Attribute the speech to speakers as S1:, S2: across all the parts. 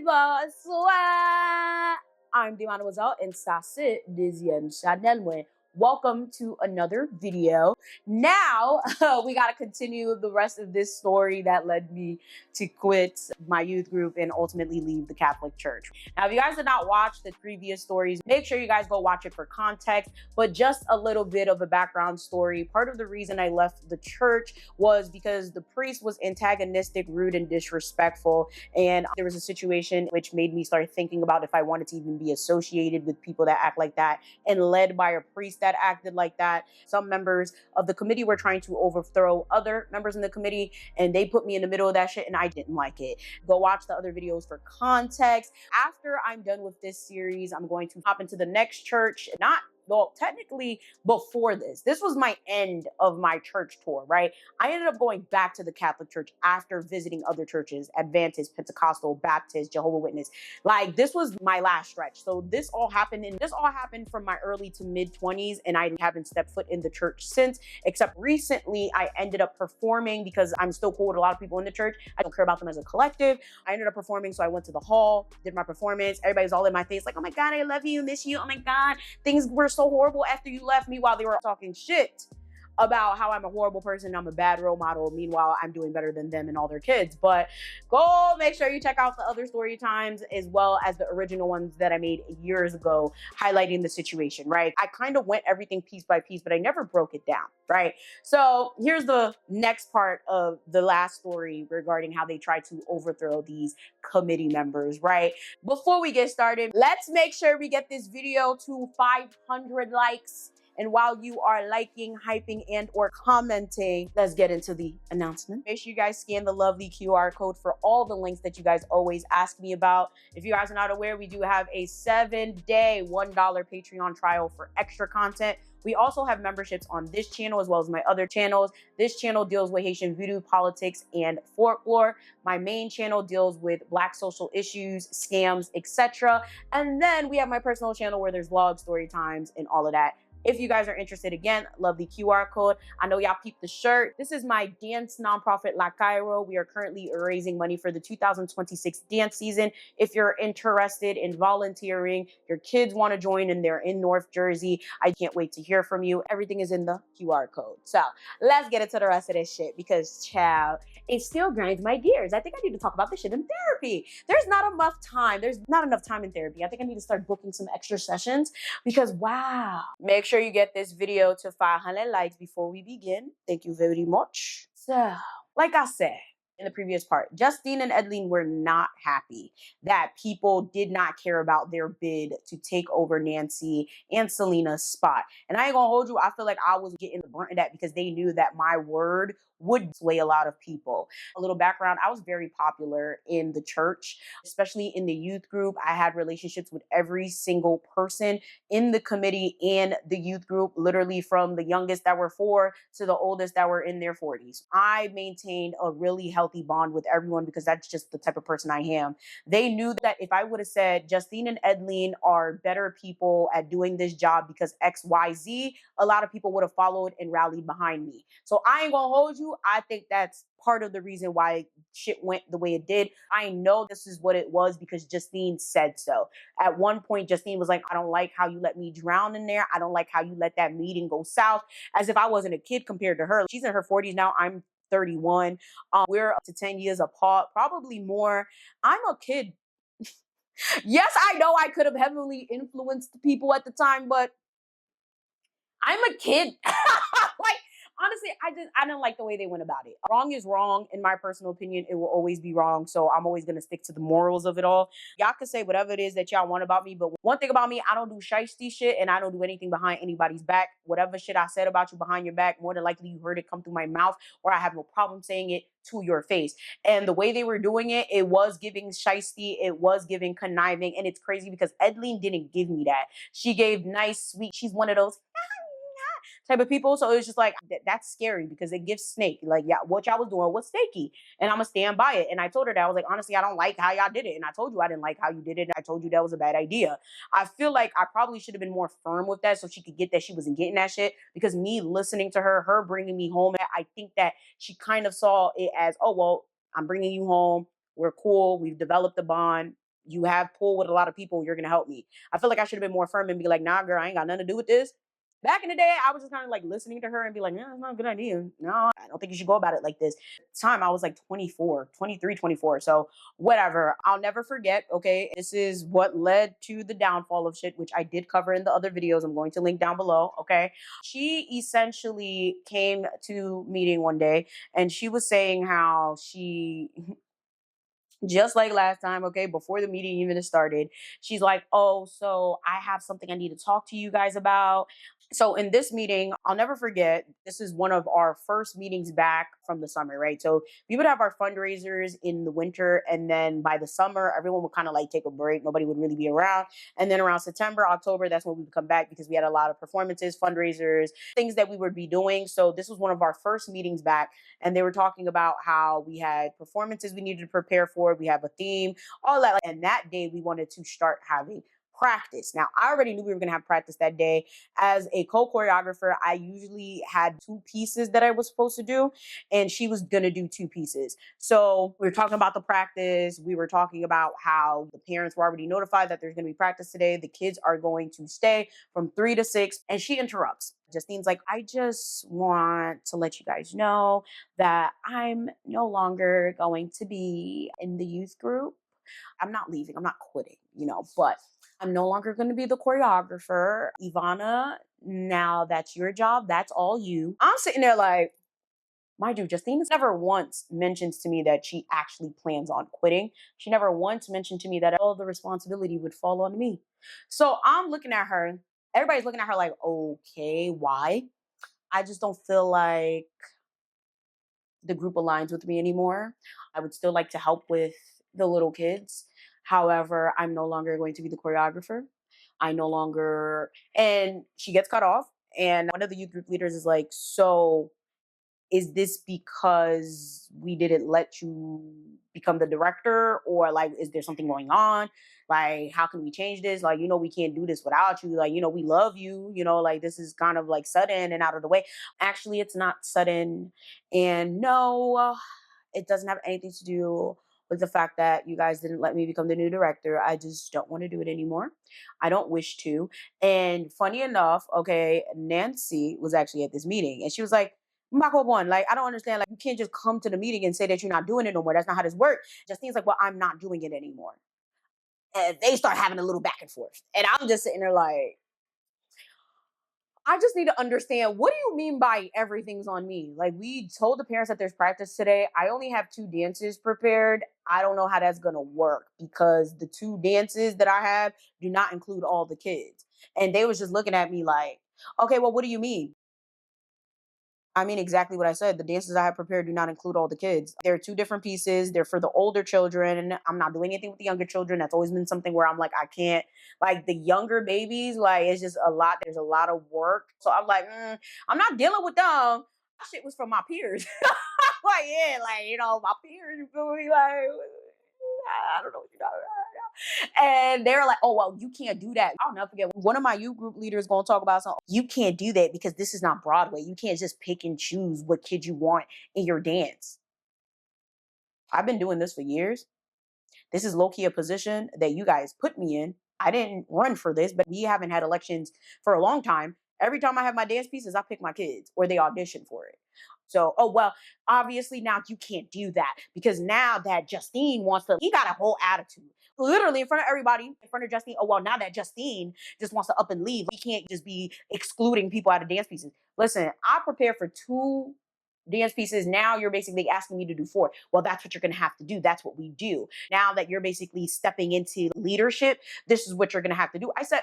S1: bonsoir. I'm Mademoiselle and ça c'est deuxième channel. Welcome to another video. Now, we got to continue the rest of this story that led me to quit my youth group and ultimately leave the Catholic Church. Now, if you guys did not watch the previous stories, make sure you guys go watch it for context, but just a little bit of a background story. Part of the reason I left the church was because the priest was antagonistic, rude, and disrespectful. And there was a situation which made me start thinking about if I wanted to even be associated with people that act like that and led by a priest that acted like that. Some members of the committee were trying to overthrow other members in the committee, and they put me in the middle of that shit, and I didn't like it. Go watch the other videos for context. After I'm done with this series, I'm going to hop into the next church. Well, technically before this was my end of my church tour, right? I ended up going back to the Catholic Church after visiting other churches, Adventist, Pentecostal, Baptist, Jehovah's Witness. Like, this was my last stretch. So this all happened from my early to mid 20s, and I haven't stepped foot in the church since, except recently I ended up performing because I'm still cool with a lot of people in the church. I don't care about them as a collective. I ended up performing, so I went to the hall, did my performance. Everybody's all in my face like, oh my God, I love you, miss you. Oh my God, things were so horrible after you left me, while they were talking shit about how I'm a horrible person, I'm a bad role model. Meanwhile, I'm doing better than them and all their kids. But go make sure you check out the other story times as well as the original ones that I made years ago highlighting the situation, right? I kind of went everything piece by piece, but I never broke it down, right? So here's the next part of the last story regarding how they tried to overthrow these committee members, right? Before we get started, let's make sure we get this video to 500 likes. And while you are liking, hyping, and or commenting, let's get into the announcement. Make sure you guys scan the lovely QR code for all the links that you guys always ask me about. If you guys are not aware, we do have a 7-day $1 Patreon trial for extra content. We also have memberships on this channel as well as my other channels. This channel deals with Haitian voodoo, politics, and folklore. My main channel deals with Black social issues, scams, etc. And then we have my personal channel where there's vlogs, story times, and all of that. If you guys are interested, again, love the QR code. I know y'all peeped the shirt. This is my dance nonprofit, LakayRo. We are currently raising money for the 2026 dance season. If you're interested in volunteering, your kids want to join and they're in North Jersey, I can't wait to hear from you. Everything is in the QR code. So let's get into the rest of this shit because, child, it still grinds my gears. I think I need to talk about this shit in therapy. There's not enough time. There's not enough time in therapy. I think I need to start booking some extra sessions because, wow. Make sure you get this video to 500 likes before we begin. Thank you very much. So, like I said in the previous part, Justine and Edleen were not happy that people did not care about their bid to take over Nancy and Selena's spot. And I ain't gonna hold you, I feel like I was getting the brunt of that because they knew that my word would sway a lot of people. A little background, I was very popular in the church, especially in the youth group. I had relationships with every single person in the committee and the youth group, literally from the youngest that were 4 to the oldest that were in their 40s. I maintained a really healthy bond with everyone because that's just the type of person I am. They knew that if I would have said Justine and Edleen are better people at doing this job because XYZ, a lot of people would have followed and rallied behind me. So I ain't gonna hold you. I think that's part of the reason why shit went the way it did. I know this is what it was because Justine said so. At one point, Justine was like, I don't like how you let me drown in there. I don't like how you let that meeting go south. As if I wasn't a kid compared to her. She's in her 40s now. I'm 31. We're up to 10 years apart, probably more. I'm a kid. Yes, I know I could have heavily influenced people at the time, but I'm a kid. Like, honestly, I didn't like the way they went about it. Wrong is wrong. In my personal opinion, it will always be wrong. So I'm always going to stick to the morals of it all. Y'all can say whatever it is that y'all want about me. But one thing about me, I don't do shiesty shit and I don't do anything behind anybody's back. Whatever shit I said about you behind your back, more than likely you heard it come through my mouth or I have no problem saying it to your face. And the way they were doing it, it was giving shiesty. It was giving conniving. And it's crazy because Edleen didn't give me that. She gave nice, sweet. She's one of those type of people. So it's just like, that's scary because it gives snake. Like, yeah, what y'all was doing was snaky. And I'm going to stand by it. And I told her that. I was like, honestly, I don't like how y'all did it. And I told you I didn't like how you did it. And I told you that was a bad idea. I feel like I probably should have been more firm with that so she could get that she wasn't getting that shit. Because me listening to her bringing me home, I think that she kind of saw it as, oh, well, I'm bringing you home. We're cool. We've developed a bond. You have pull with a lot of people. You're gonna help me. I feel like I should have been more firm and be like, nah, girl, I ain't got nothing to do with this. Back in the day, I was just kind of like listening to her and be like, yeah, it's not a good idea. No, I don't think you should go about it like this. Time I was like 24, 23, 24. So whatever. I'll never forget. Okay. This is what led to the downfall of shit, which I did cover in the other videos. I'm going to link down below. Okay. She essentially came to meeting one day and she was saying how she just like last time, okay, before the meeting even started, she's like, oh, so I have something I need to talk to you guys about. So in this meeting, I'll never forget, this is one of our first meetings back from the summer, right? So we would have our fundraisers in the winter, and then by the summer, everyone would kind of like take a break. Nobody would really be around. And then around September, October, that's when we would come back because we had a lot of performances, fundraisers, things that we would be doing. So this was one of our first meetings back, and they were talking about how we had performances we needed to prepare for. We have a theme, all that. And that day, we wanted to start having practice. Now, I already knew we were going to have practice that day. As a co-choreographer, I usually had two pieces that I was supposed to do, and she was going to do two pieces. So we were talking about the practice. We were talking about how the parents were already notified that there's going to be practice today. The kids are going to stay from 3 to 6, and she interrupts. Justine's like, I just want to let you guys know that I'm no longer going to be in the youth group. I'm not leaving. I'm not quitting, but I'm no longer going to be the choreographer. Ivana, now that's your job. That's all you. I'm sitting there like, mind you, Justine never once mentions to me that she actually plans on quitting. She never once mentioned to me that all the responsibility would fall on me. So I'm looking at her. Everybody's looking at her like, okay, why? I just don't feel like the group aligns with me anymore. I would still like to help with the little kids. However, I'm no longer going to be the choreographer. I no longer, and she gets cut off. And one of the youth group leaders is like, so is this because we didn't let you become the director, or like is there something going on, like how can we change this, like we can't do this without you, like we love you, like this is kind of like sudden and out of the way. Actually, it's not sudden, and no, it doesn't have anything to do with the fact that you guys didn't let me become the new director. I just don't want to do it anymore. I don't wish to. And funny enough, okay, Nancy was actually at this meeting and she was like, Marco one, like, I don't understand. Like, you can't just come to the meeting and say that you're not doing it no more. That's not how this works. Justine's like, well, I'm not doing it anymore. And they start having a little back and forth. And I'm just sitting there like, I just need to understand, what do you mean by everything's on me? Like, we told the parents that there's practice today. I only have 2 dances prepared. I don't know how that's going to work because the 2 dances that I have do not include all the kids. And they was just looking at me like, okay, well, what do you mean? I mean exactly what I said. The dances I have prepared do not include all the kids. They're 2 different pieces. They're for the older children. I'm not doing anything with the younger children. That's always been something where I'm like, I can't, like the younger babies, like it's just a lot. There's a lot of work. So I'm like, I'm not dealing with them. That shit was from my peers. Like, yeah, like, my peers, you feel me? Like, I don't know what you're talking about. And they're like, oh, well, you can't do that. I'll never forget. One of my youth group leaders going to talk about something. You can't do that because this is not Broadway. You can't just pick and choose what kid you want in your dance. I've been doing this for years. This is low-key a position that you guys put me in. I didn't run for this, but we haven't had elections for a long time. Every time I have my dance pieces, I pick my kids or they audition for it. So, oh, well, obviously now you can't do that because now that Justine he got a whole attitude. Literally in front of everybody, in front of Justine. Oh, well, now that Justine just wants to up and leave, we can't just be excluding people out of dance pieces. Listen, I prepared for 2 dance pieces. Now you're basically asking me to do 4. Well, that's what you're going to have to do. That's what we do. Now that you're basically stepping into leadership, this is what you're going to have to do. I said,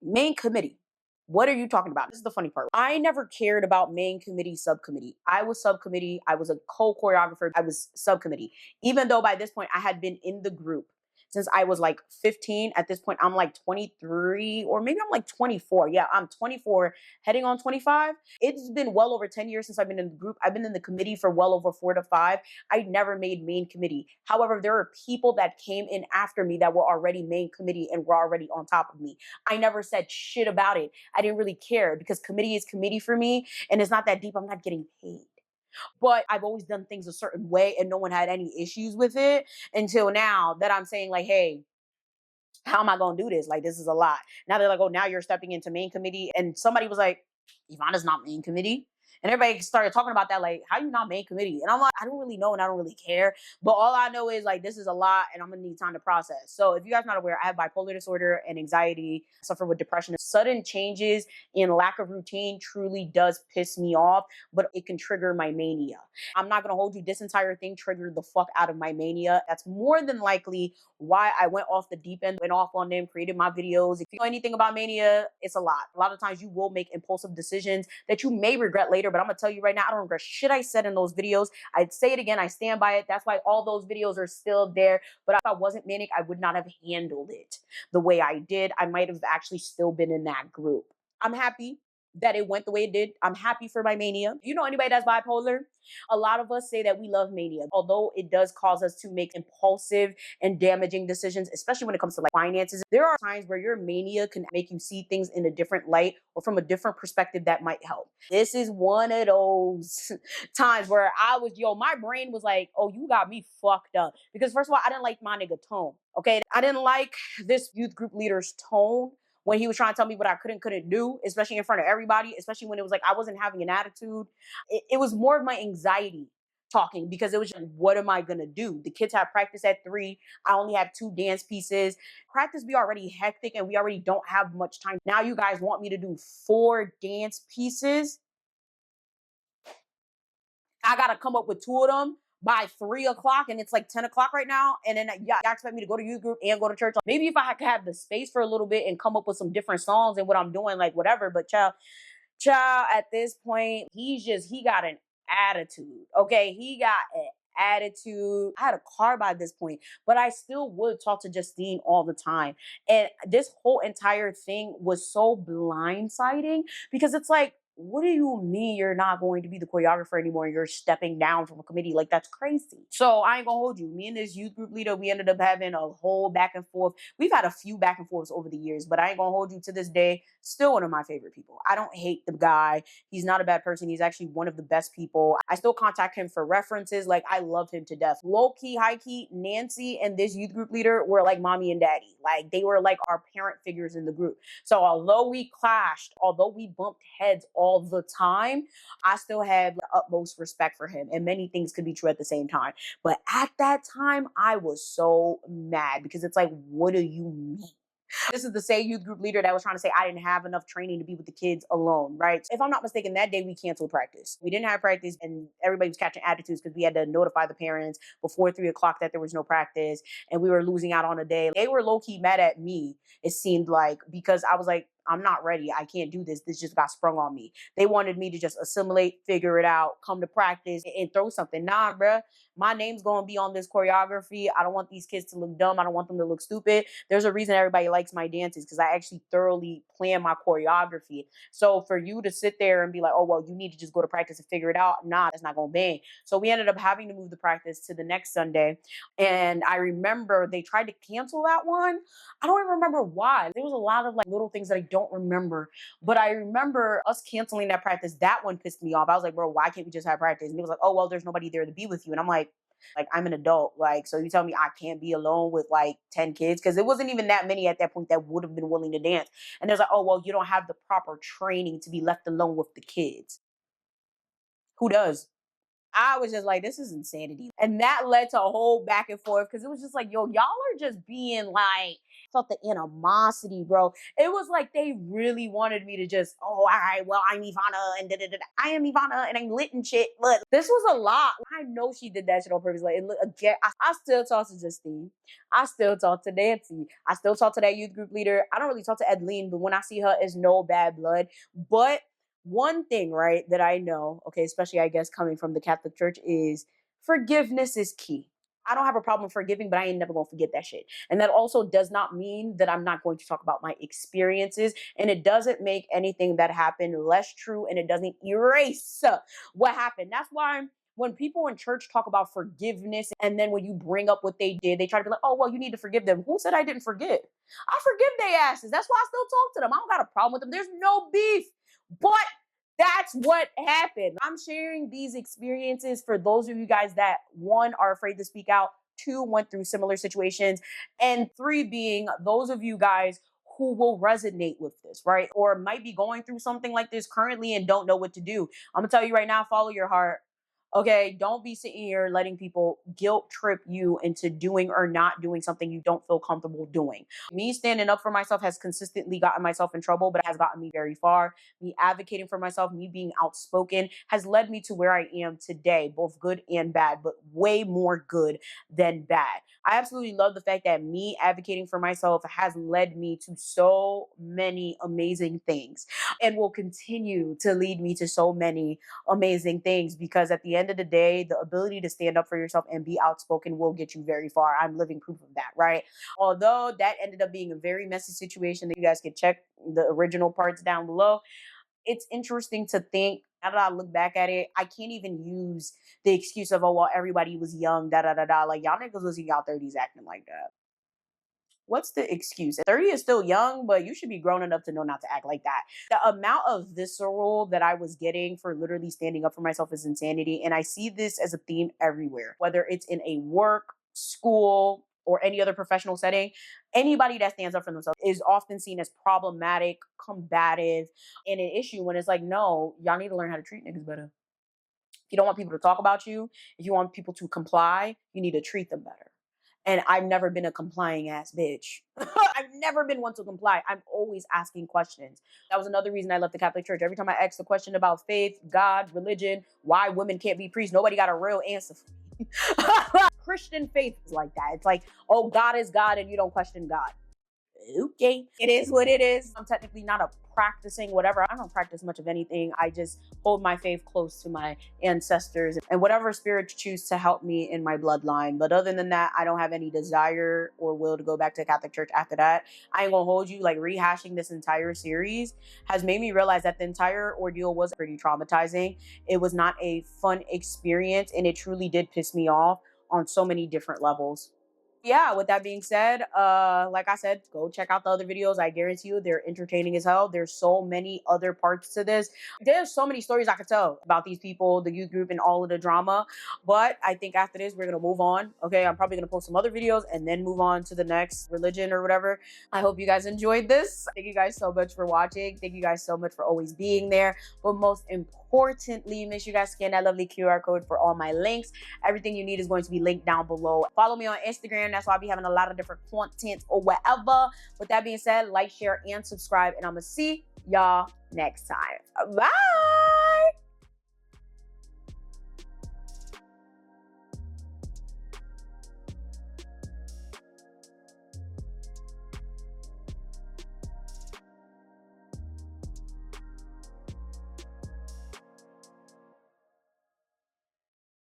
S1: main committee. What are you talking about? This is the funny part. I never cared about main committee, subcommittee. I was subcommittee. I was a co-choreographer. I was subcommittee. Even though by this point I had been in the group since I was like 15. At this point, I'm like 23 or maybe I'm like 24. Yeah, I'm 24 heading on 25. It's been well over 10 years since I've been in the group. I've been in the committee for well over 4 to 5. I never made main committee. However, there are people that came in after me that were already main committee and were already on top of me. I never said shit about it. I didn't really care because committee is committee for me and it's not that deep. I'm not getting paid. But I've always done things a certain way and no one had any issues with it until now that I'm saying like, hey, how am I going to do this? Like, this is a lot. Now they're like, oh, now you're stepping into main committee. And somebody was like, Ivana's not main committee. And everybody started talking about that, like, how you not main committee? And I'm like, I don't really know and I don't really care. But all I know is like, this is a lot and I'm going to need time to process. So if you guys are not aware, I have bipolar disorder and anxiety, suffer with depression. Sudden changes in lack of routine truly does piss me off, but it can trigger my mania. I'm not going to hold you. This entire thing triggered the fuck out of my mania. That's more than likely why I went off the deep end, went off on them, created my videos. If you know anything about mania, it's a lot. A lot of times you will make impulsive decisions that you may regret later, but I'm gonna tell you right now, I don't regret shit I said in those videos. I'd say it again, I stand by it. That's why all those videos are still there. But if I wasn't manic, I would not have handled it the way I did. I might have actually still been in that group. I'm happy that it went the way it did. I'm happy for my mania. You know anybody that's bipolar? A lot of us say that we love mania, although it does cause us to make impulsive and damaging decisions, especially when it comes to like finances. There are times where your mania can make you see things in a different light or from a different perspective that might help. This is one of those times where my brain was like, oh, you got me fucked up. Because first of all, I didn't like my nigga tone. Okay. I didn't like this youth group leader's tone when he was trying to tell me what I couldn't do, especially in front of everybody, especially when it was like I wasn't having an attitude. It was more of my anxiety talking because it was like, what am I gonna do? The kids have practice at 3. I only have 2 dance pieces. Practice be already hectic and we already don't have much time. Now you guys want me to do 4 dance pieces. I gotta come up with 2 of them by 3 o'clock and it's like 10 o'clock right now. And then y'all expect me to go to youth group and go to church. Maybe if I could have the space for a little bit and come up with some different songs and what I'm doing, like whatever. But child, at this point, he got an attitude. Okay. He got an attitude. I had a car by this point, but I still would talk to Justine all the time. And this whole entire thing was so blindsiding because it's like, what do you mean you're not going to be the choreographer anymore? You're stepping down from a committee. Like, that's crazy. So I ain't gonna hold you. Me and this youth group leader, we ended up having a whole back and forth. We've had a few back and forths over the years, but I ain't gonna hold you, to this day, still one of my favorite people. I don't hate the guy. He's not a bad person. He's actually one of the best people. I still contact him for references. Like, I love him to death. Low key, high key, Nancy and this youth group leader were like mommy and daddy. Like, they were like our parent figures in the group. So although we clashed, although we bumped heads all the time, I still have the utmost respect for him. And many things could be true at the same time. But at that time, I was so mad because it's like, what do you mean? This is the same youth group leader that was trying to say I didn't have enough training to be with the kids alone, right? If I'm not mistaken, that day we canceled practice. We didn't have practice and everybody was catching attitudes because we had to notify the parents before 3 o'clock that there was no practice and we were losing out on a day. They were low key mad at me, it seemed like, because I was like, I'm not ready. I can't do this. This just got sprung on me. They wanted me to just assimilate, figure it out, come to practice and throw something. Nah, bruh. My name's going to be on this choreography. I don't want these kids to look dumb. I don't want them to look stupid. There's a reason everybody likes my dances because I actually thoroughly plan my choreography. So for you to sit there and be like, oh, well, you need to just go to practice and figure it out. Nah, that's not going to bang. So we ended up having to move the practice to the next Sunday. And I remember they tried to cancel that one. I don't even remember why. There was a lot of like little things that I don't remember. But I remember us canceling that practice. That one pissed me off. I was like, bro, why can't we just have practice? And it was like, oh, well, there's nobody there to be with you. And I'm like, I'm an adult. Like, so you tell me I can't be alone with like 10 kids? Because it wasn't even that many at that point that would have been willing to dance. And there's like, oh, well, you don't have the proper training to be left alone with the kids. Who does? I was just like, this is insanity. And that led to a whole back and forth because it was just like, yo, y'all are just being like, felt the animosity, bro. It was like they really wanted me to just, oh, all right, well, I'm Ivana and da-da-da-da. I am Ivana and I'm lit and shit. But this was a lot. I know she did that shit on purpose. Like, again, I still talk to Justine. I still talk to Nancy. I still talk to that youth group leader. I don't really talk to Adeline, but when I see her, it's no bad blood. But one thing, right, that I know, okay, especially I guess coming from the Catholic Church, is forgiveness is key. I don't have a problem forgiving, but I ain't never gonna forget that shit. And that also does not mean that I'm not going to talk about my experiences. And it doesn't make anything that happened less true, and it doesn't erase what happened. That's why when people in church talk about forgiveness, and then when you bring up what they did, they try to be like, oh, well, you need to forgive them. Who said I didn't forget? I forgive their asses. That's why I still talk to them. I don't got a problem with them. There's no beef. But That's what happened. I'm sharing these experiences for those of you guys that, one, are afraid to speak out, two, went through similar situations, and three, being those of you guys who will resonate with this, right? Or might be going through something like this currently and don't know what to do. I'm gonna tell you right now, follow your heart. Okay, don't be sitting here letting people guilt trip you into doing or not doing something you don't feel comfortable doing. Me standing up for myself has consistently gotten myself in trouble, but it has gotten me very far. Me advocating for myself, me being outspoken has led me to where I am today, both good and bad, but way more good than bad. I absolutely love the fact that me advocating for myself has led me to so many amazing things and will continue to lead me to so many amazing things, because at the end of the day, the ability to stand up for yourself and be outspoken will get you very far. I'm living proof of that, right? Although that ended up being a very messy situation, that you guys could check the original parts down below. It's interesting to think, now that I look back at it, I can't even use the excuse of, oh, well, everybody was young, da da da da. Like, y'all niggas was in y'all 30s acting like that. What's the excuse? 30 is still young, but you should be grown enough to know not to act like that. The amount of visceral that I was getting for literally standing up for myself is insanity. And I see this as a theme everywhere, whether it's in a work, school, or any other professional setting. Anybody that stands up for themselves is often seen as problematic, combative, and an issue, when it's like, no, y'all need to learn how to treat niggas better. If you don't want people to talk about you, if you want people to comply, you need to treat them better. And I've never been a complying ass bitch. I've never been one to comply. I'm always asking questions. That was another reason I left the Catholic Church. Every time I asked a question about faith, God, religion, why women can't be priests, nobody got a real answer for me. Christian faith is like that. It's like, oh, God is God and you don't question God. Okay, it is what it is. I'm technically not a practicing whatever. I don't practice much of anything. I just hold my faith close to my ancestors and whatever spirits choose to help me in my bloodline. But other than that, I don't have any desire or will to go back to Catholic Church after that. I ain't gonna hold you, like, rehashing this entire series has made me realize that the entire ordeal was pretty traumatizing. It was not a fun experience, and it truly did piss me off on so many different levels. Yeah, with that being said, like I said, go check out the other videos. I guarantee you they're entertaining as hell. There's so many other parts to this. There's so many stories I could tell about these people, the youth group, and all of the drama. But I think after this, we're gonna move on. Okay, I'm probably gonna post some other videos and then move on to the next religion or whatever. I hope you guys enjoyed this. Thank you guys so much for watching. Thank you guys so much for always being there. But most importantly, make sure you guys scan that lovely QR code for all my links. Everything you need is going to be linked down below. Follow me on Instagram. That's why I'll be having a lot of different content or whatever. With that being said, like, share, and subscribe. And I'm going to see y'all next time. Bye.